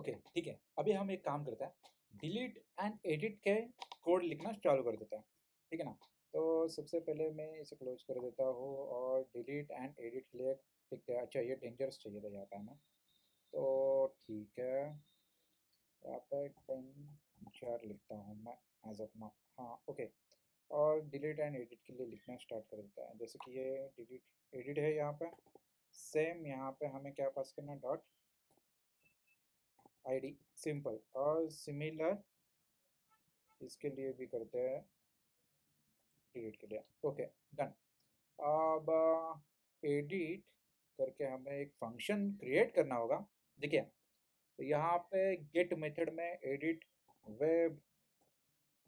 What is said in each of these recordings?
Okay ठीक है, अभी हम एक काम करते हैं, डिलीट एंड एडिट के कोड लिखना चालू कर देते हैं, ठीक है ना। तो सबसे पहले मैं इसे क्लोज कर देता हूँ और डिलीट एंड एडिट के लिए लिखते हैं। अच्छा ये डेंजरस चाहिए था यहाँ पे हमें, तो ठीक है यहाँ पे डेंजर लिखता हूँ मैं एज ऑफ नाउ। हाँ ओके, और डिलीट एंड एडिट के लिए लिखना स्टार्ट कर देता है। जैसे कि ये डिलीट एडिट है, यहाँ पे सेम यहाँ पे हमें क्या पास करना है, डॉट आईडी, सिंपल। और सिमिलर इसके लिए भी करते हैं डिलीट के लिए। Okay done. अब एडिट करके हमें एक फंक्शन क्रिएट करना होगा। देखिए तो यहाँ पे गेट मेथड में edit web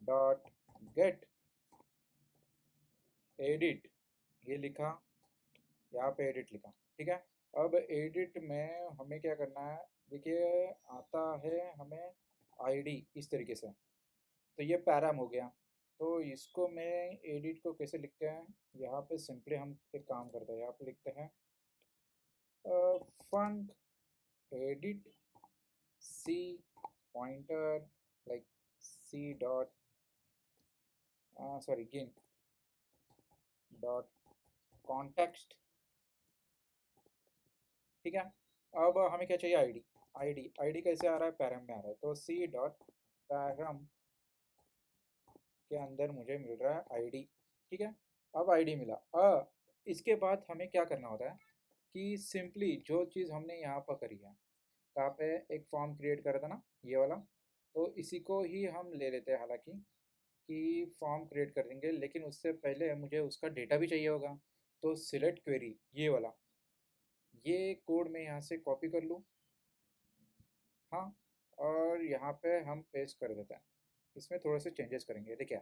dot gate edit ये लिखा, यहाँ पे एडिट लिखा, ठीक है। अब एडिट में हमें क्या करना है, देखिए आता है हमें आईडी इस तरीके से, तो ये पैराम हो गया। तो इसको मैं एडिट को कैसे लिखते हैं, यहाँ पे सिंपली हम एक काम करते हैं, यहाँ पे लिखते हैं func edit C pointer like C dot sorry gin dot context, ठीक है। अब हमें क्या चाहिए, आईडी। आईडी कैसे आ रहा है, पैरम में आ रहा है, तो सी डॉट पैरम के अंदर मुझे मिल रहा है आईडी, ठीक है। अब आईडी मिला। इसके बाद हमें क्या करना होता है कि सिंपली जो चीज़ हमने यहाँ पर करी है, कहाँ पे एक फॉर्म क्रिएट करा था ना ये वाला, तो इसी को ही हम ले लेते हैं, हालांकि कि फॉर्म क्रिएट कर देंगे, लेकिन उससे पहले मुझे उसका डेटा भी चाहिए होगा। तो सिलेक्ट क्वेरी ये वाला, ये कोड मैं यहाँ से कॉपी कर लूँ, हाँ, और यहाँ पे हम पेस्ट कर देते हैं। इसमें थोड़े से चेंजेस करेंगे। देखिए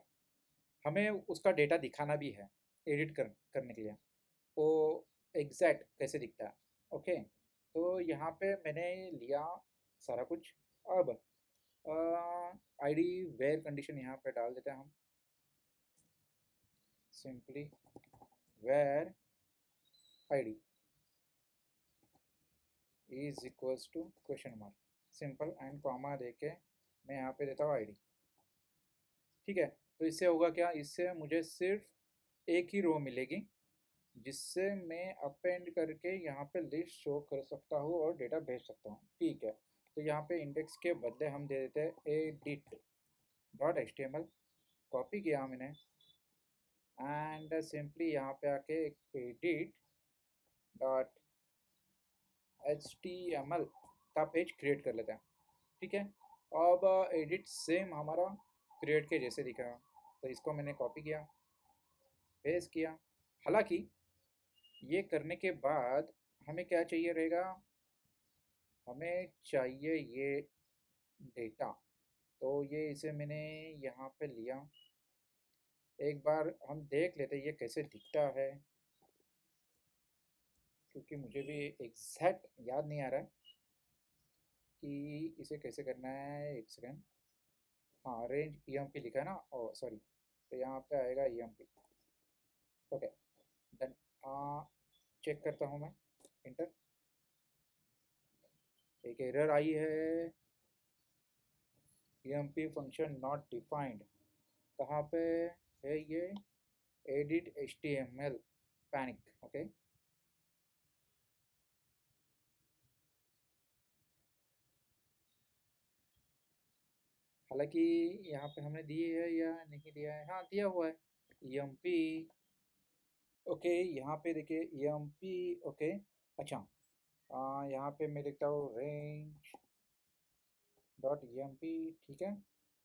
हमें उसका डेटा दिखाना भी है एडिट करने के लिए, वो एग्जैक्ट कैसे दिखता है। ओके तो यहाँ पे मैंने लिया सारा कुछ। अब आईडी वेयर कंडीशन यहाँ पे डाल देते हैं हम, simply where ID is equals to question mark, simple and comma दे के मैं यहाँ पे देता हूँ आईडी, ठीक है। तो इससे होगा क्या, इससे मुझे सिर्फ एक ही रो मिलेगी जिससे मैं अपेंड करके यहाँ पे लिस्ट शो कर सकता हूँ और डेटा भेज सकता हूँ, ठीक है। तो यहाँ पे इंडेक्स के बदले हम दे देते हैं edit dot H T M L, copy किया मैंने एंड सिंपली यहाँ पे आके edit dot H T M L का पेज क्रिएट कर लेते हैं, ठीक है। अब एडिट सेम हमारा क्रिएट के जैसे दिखा, तो इसको मैंने कॉपी किया, पेस्ट किया। हालांकि ये करने के बाद हमें क्या चाहिए रहेगा, हमें चाहिए ये डेटा। तो ये इसे मैंने यहाँ पे लिया, एक बार हम देख लेते ये कैसे दिखता है, क्योंकि मुझे भी एग्जैक्ट याद नहीं आ रहा है कि इसे कैसे करना है। एक सेकेंड, हाँ रेंज ई एम पी लिखा है ना, ओ सॉरी, तो यहाँ पे आएगा E M P. Okay done. Check करता हूँ मैं, इंटर, एक एरर आई है, E M P function not defined. कहाँ पे है ये, edit H T M L panic, okay. हालांकि यहाँ पे हमने दिए है या नहीं दिया है, हाँ दिया हुआ है ई एम पी। ओके यहाँ पे देखिए ई एम पी, ओके। अच्छा यहाँ पे मैं लिखता हूँ range dot E M P, ठीक है।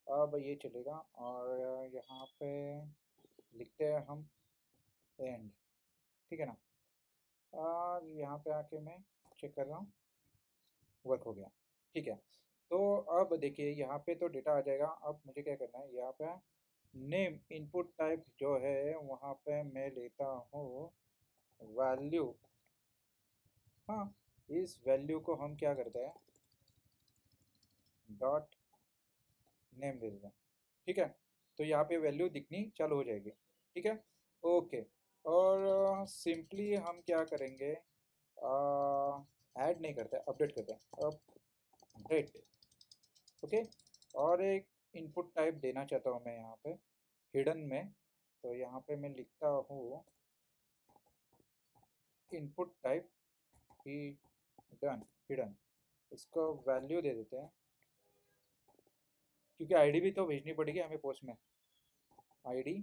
अब ये चलेगा और यहाँ पे लिखते हैं हम एंड, ठीक है ना। और यहाँ पे आके मैं चेक कर रहा हूँ, वर्क हो गया, ठीक है। तो अब देखिए यहाँ पे तो डेटा आ जाएगा। अब मुझे क्या करना है, यहाँ पे नेम इनपुट टाइप जो है वहाँ पे मैं लेता हूँ वैल्यू, हाँ। इस वैल्यू को हम क्या करते हैं, डॉट नेम दे देते हैं, ठीक है। तो यहाँ पे वैल्यू दिखनी चालू हो जाएगी, ठीक है। ओके, और सिंपली हम क्या करेंगे, ऐड नहीं करते, अपडेट करते हैं, अपडेट, ओके। और एक इनपुट टाइप देना चाहता हूँ मैं यहाँ पे हिडन में, तो यहाँ पे मैं लिखता हूँ इनपुट टाइप हिडन हिडन, इसको वैल्यू दे देते हैं क्योंकि आईडी भी तो भेजनी पड़ेगी हमें पोस्ट में, आईडी।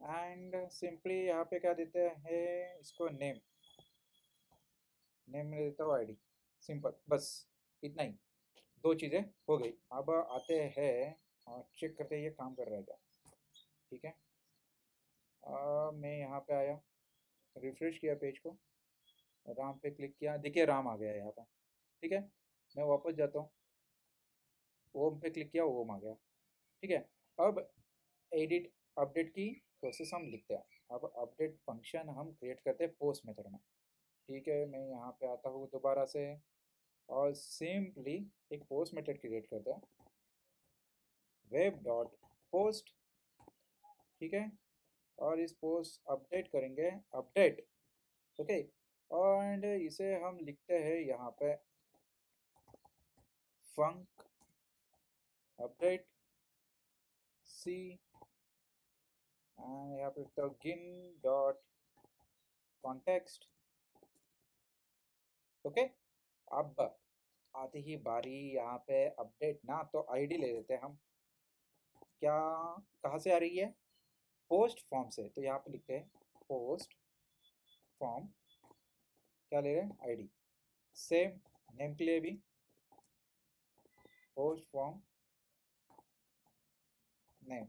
एंड सिंपली यहाँ पे क्या देते हैं इसको नेम, नेम में देता हूँ आईडी, सिंपल, बस इतना ही, दो चीज़ें हो गई। अब आते हैं और चेक करते हैं ये काम कर रहा है क्या। ठीक है, मैं यहाँ पे आया, रिफ्रेश किया पेज को, राम पे क्लिक किया, देखिए राम आ गया यहाँ पर। ठीक है, मैं वापस जाता हूँ, ओम पे क्लिक किया, ओम आ गया। ठीक है, अब एडिट अपडेट की प्रोसेस हम लिखते हैं। अब अपडेट फंक्शन हम क्रिएट करते हैं पोस्ट मेथड में। ठीक है, मैं यहाँ पे आता हूँ दोबारा से और सिंपली एक पोस्ट मेथड क्रिएट करते हैं, वेब डॉट पोस्ट। ठीक है, और इस पोस्ट अपडेट करेंगे, अपडेट। ओके, और इसे हम लिखते हैं यहाँ पे फंक अपडेट सी, एंड यहाँ पे लिखता हूँ गिन डॉट कॉन्टेक्स्ट। ओके, अब आती ही बारी यहाँ पे अपडेट ना, तो आईडी ले लेते हैं हम, क्या कहाँ से आ रही है, पोस्ट फॉर्म से, तो यहाँ पे लिखते हैं पोस्ट फॉर्म, क्या ले रहे हैं आईडी। सेम नेम के लिए भी पोस्ट फॉर्म नेम।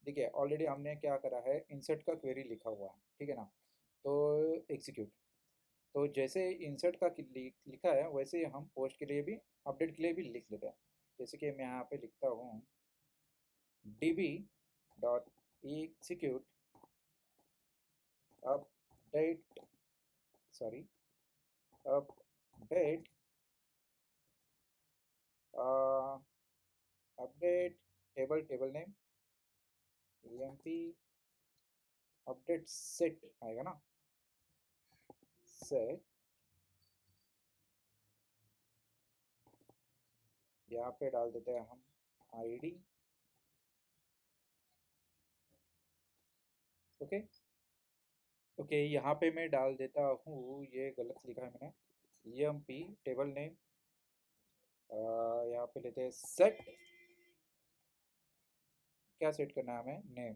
ठीक है, ऑलरेडी हमने क्या करा है, इंसर्ट का क्वेरी लिखा हुआ है, ठीक है ना, तो एग्जीक्यूट। तो जैसे इंसर्ट का लिखा है वैसे ही हम पोस्ट के लिए भी, अपडेट के लिए भी लिख लेते हैं। जैसे कि मैं यहाँ पे लिखता हूँ db dot execute update, sorry update update table name emp update set आएगा ना, सेट। यहाँ पे डाल देते हैं हम आईडी। ओके ओके, यहाँ पे मैं डाल देता हूँ, ये गलत लिखा है मैंने, emp टेबल नेम, यहाँ पे लेते हैं सेट, क्या सेट करना है हमें, नेम।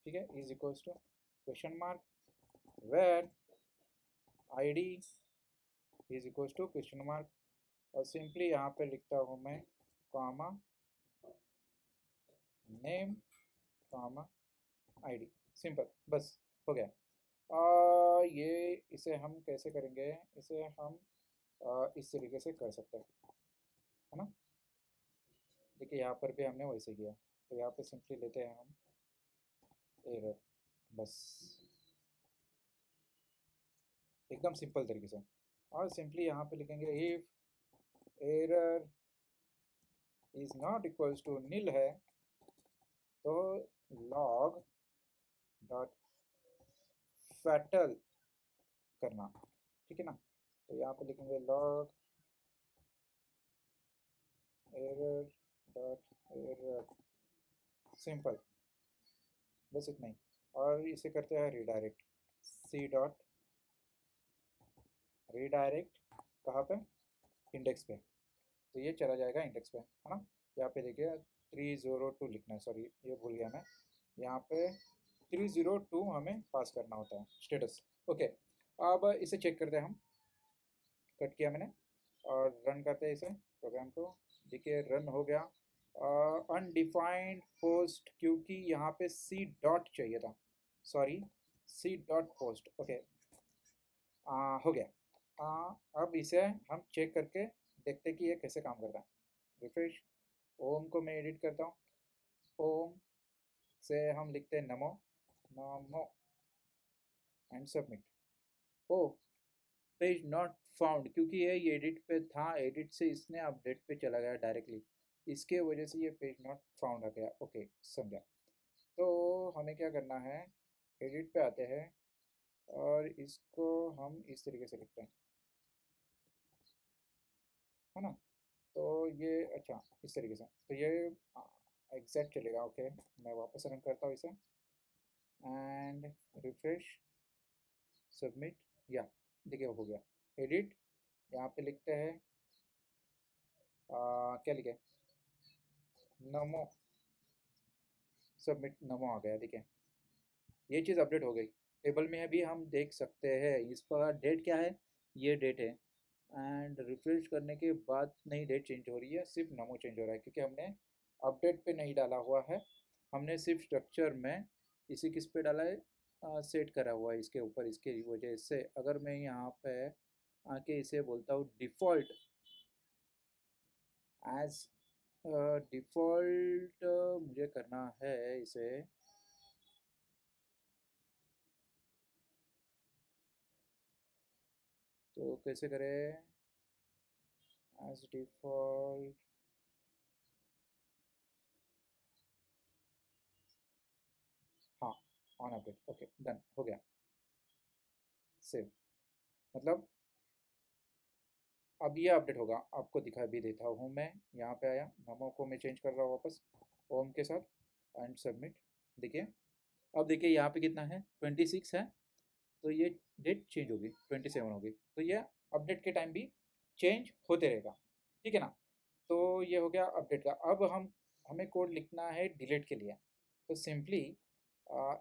ठीक है, is equals to question mark where ID is equals to question mark, और सिंपली यहाँ पे लिखता हूँ मैं comma name comma ID, simple, बस हो गया। ये इसे हम कैसे करेंगे, इसे हम इस तरीके से कर सकते हैं, है ना। देखिए यहाँ पर भी हमने वैसे किया, तो यहाँ पे सिंपली लेते हैं हम एरर, बस एकदम सिंपल तरीके से। और सिंपली यहाँ पे लिखेंगे if error is not equals to nil है, तो लॉग डॉट फैटल करना। ठीक है ना, तो यहाँ पे लिखेंगे log error dot error, simple, बस इतना ही। और इसे करते हैं रिडायरेक्ट, सी डॉट रिडायरेक्ट, कहाँ पे, इंडेक्स पे, तो ये चला जाएगा इंडेक्स पे, है ना। यहाँ पे देखिए 302 लिखना है, सॉरी ये भूल गया मैं, यहाँ पे 302 हमें पास करना होता है स्टेटस। ओके, अब इसे चेक करते हैं हम, कट किया मैंने और रन करते हैं इसे प्रोग्राम को। देखिए रन हो गया, अनडिफाइंड पोस्ट, क्योंकि यहाँ पे सी डॉट चाहिए था, sorry C dot post. Okay, हो गया। अब इसे हम चेक करके देखते कि ये कैसे काम करता है। रिफ्रेश, ओम को मैं एडिट करता हूँ, ओम से हम लिखते हैं Namo, Namo and submit. Oh, page not found, क्योंकि ये एडिट पे था, एडिट से इसने अपडेट पे चला गया डायरेक्टली, इसके वजह से ये पेज नॉट फाउंड आ गया। ओके, समझा। तो हमें क्या करना है, एडिट पे आते हैं और इसको हम इस तरीके से लिखते हैं, है ना। तो ये अच्छा इस तरीके से, तो ये एग्जैक्ट चलेगा। ओके, मैं वापस रन करता हूँ इसे एंड रिफ्रेश, सबमिट, या देखिए हो गया। एडिट, यहाँ पे लिखते हैं क्या लिखे, नमो, सबमिट, नमो आ गया। देखिए ये चीज़ अपडेट हो गई। टेबल में अभी हम देख सकते हैं इस पर डेट क्या है, ये डेट है, एंड रिफ्रेश करने के बाद नहीं डेट चेंज हो रही है, सिर्फ नमो चेंज हो रहा है क्योंकि हमने अपडेट पे नहीं डाला हुआ है, हमने सिर्फ स्ट्रक्चर में इसी किस पे डाला है, सेट करा हुआ है इसके ऊपर। इसके वजह से अगर मैं यहाँ पे आके इसे बोलता हूँ डिफ़ॉल्ट, एज डिफ़ॉल्ट मुझे करना है इसे, तो कैसे करें, एज डिफ़ॉल्ट, हाँ ऑन अपडेट, ओके डन हो गया, सेव। मतलब अब ये अपडेट होगा, आपको दिखा भी देता हूँ मैं। यहाँ पे आया, नमो को मैं चेंज कर रहा हूँ वापस ओम के साथ एंड सबमिट। देखिए अब देखिए यहाँ पे कितना है, 26 है, तो ये डेट चेंज होगी, 27 होगी, तो ये अपडेट के टाइम भी चेंज होते रहेगा, ठीक है ना। तो ये हो गया अपडेट का। अब हम हमें कोड लिखना है डिलीट के लिए, तो सिंपली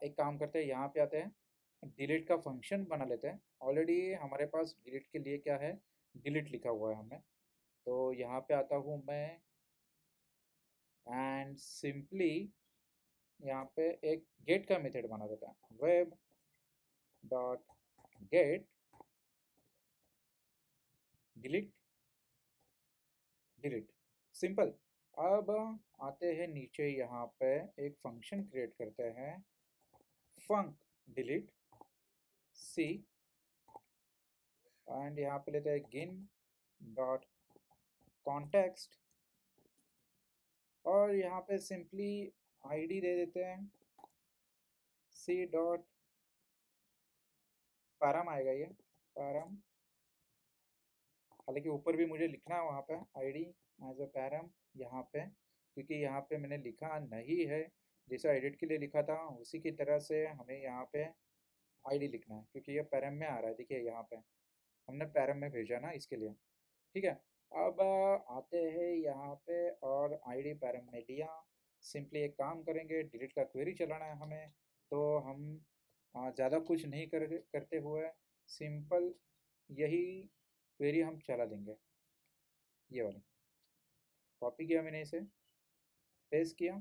एक काम करते हैं, यहाँ पे आते हैं, डिलीट का फंक्शन बना लेते हैं। ऑलरेडी हमारे पास डिलीट के लिए क्या है, डिलीट लिखा हुआ है हमने, तो यहाँ पे आता हूँ मैं एंड सिंपली यहाँ पे एक गेट का मेथड बना देता है, web dot gate delete, delete, simple. अब आते हैं नीचे, यहाँ पे एक फंक्शन क्रिएट करते हैं, फंक डिलीट सी, एंड यहाँ पे लेते हैं गिन डॉट कॉन्टेक्स्ट, और यहाँ पे सिंपली आईडी दे देते हैं सी डॉट पैरम, आएगा ये पैरम, हालांकि ऊपर भी मुझे लिखना है वहाँ पे आईडी एज अ पैरम यहाँ पे, क्योंकि यहाँ पे मैंने लिखा नहीं है, जैसा एडिट के लिए लिखा था उसी की तरह से हमें यहाँ पे आईडी लिखना है, क्योंकि ये पैरम में आ रहा है। देखिए यहाँ पे हमने पैरम में भेजा ना, इसके लिए, ठीक है। अब आते हैं यहाँ पे और आईडी पैरम में लिया, सिंपली एक काम करेंगे, डिलीट का क्वेरी चलाना है हमें, तो हम ज़्यादा कुछ नहीं करते हुए सिंपल यही क्वेरी हम चला देंगे, ये वाली। कॉपी किया मैंने इसे, पेस्ट किया,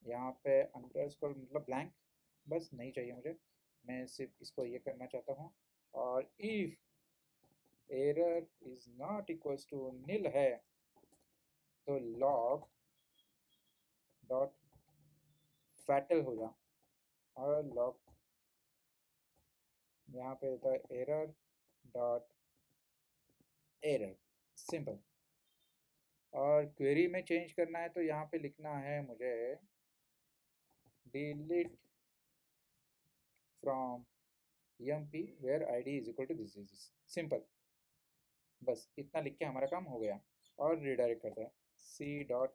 यहाँ पे अंडरस्कोर मतलब ब्लैंक, बस नहीं चाहिए मुझे, मैं सिर्फ इसको ये करना चाहता हूँ। और if error is not equals to nil है, तो लॉग डॉट फैटल हो जा, और लॉग यहाँ पे देता है एरर डॉट एरर, सिंपल। और क्वेरी में चेंज करना है, तो यहाँ पे लिखना है मुझे delete from emp where id is equal to this, simple. बस इतना लिख के हमारा काम हो गया। और रिडायरेक्ट करता है, C dot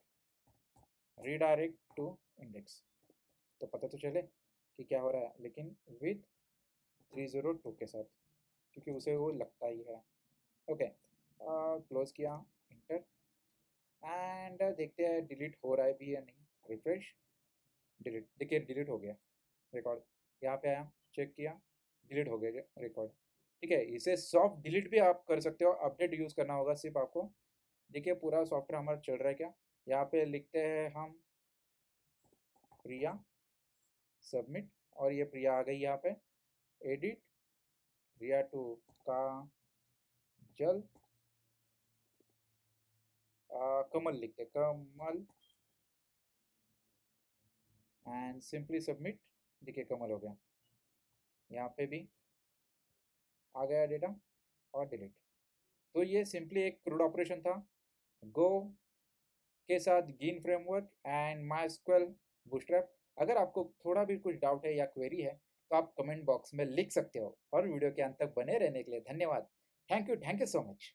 redirect to index, तो पता तो चले कि क्या हो रहा है, लेकिन विथ 302 के साथ, क्योंकि उसे वो लगता ही है। ओके, क्लोज किया, इंटर, एंड देखते हैं डिलीट हो रहा है भी या नहीं, रिफ्रेश, डिलीट, देखिए डिलीट हो गया रिकॉर्ड, यहाँ पे आया, चेक किया, डिलीट हो गया रिकॉर्ड, ठीक है। इसे सॉफ्ट डिलीट भी आप कर सकते हो, अपडेट यूज़ करना होगा सिर्फ आपको। देखिए पूरा सॉफ्टवेयर हमारा चल रहा है क्या, यहाँ पे लिखते हैं हम प्रिया, सबमिट, और ये प्रिया आ गई यहाँ पे, एडिट प्रिया टू का जल कमल, लिखते कमल एंड सिंपली सबमिट, देखिए कमल हो गया, यहाँ पे भी आ गया डेटा और डिलीट। तो ये सिंपली एक क्रूड ऑपरेशन था गो के साथ गिन फ्रेमवर्क एंड माइस्क्वेल बूटस्ट्रैप। अगर आपको थोड़ा भी कुछ डाउट है या क्वेरी है, तो आप कमेंट बॉक्स में लिख सकते हो, और वीडियो के अंत तक बने रहने के लिए धन्यवाद। Thank you so much.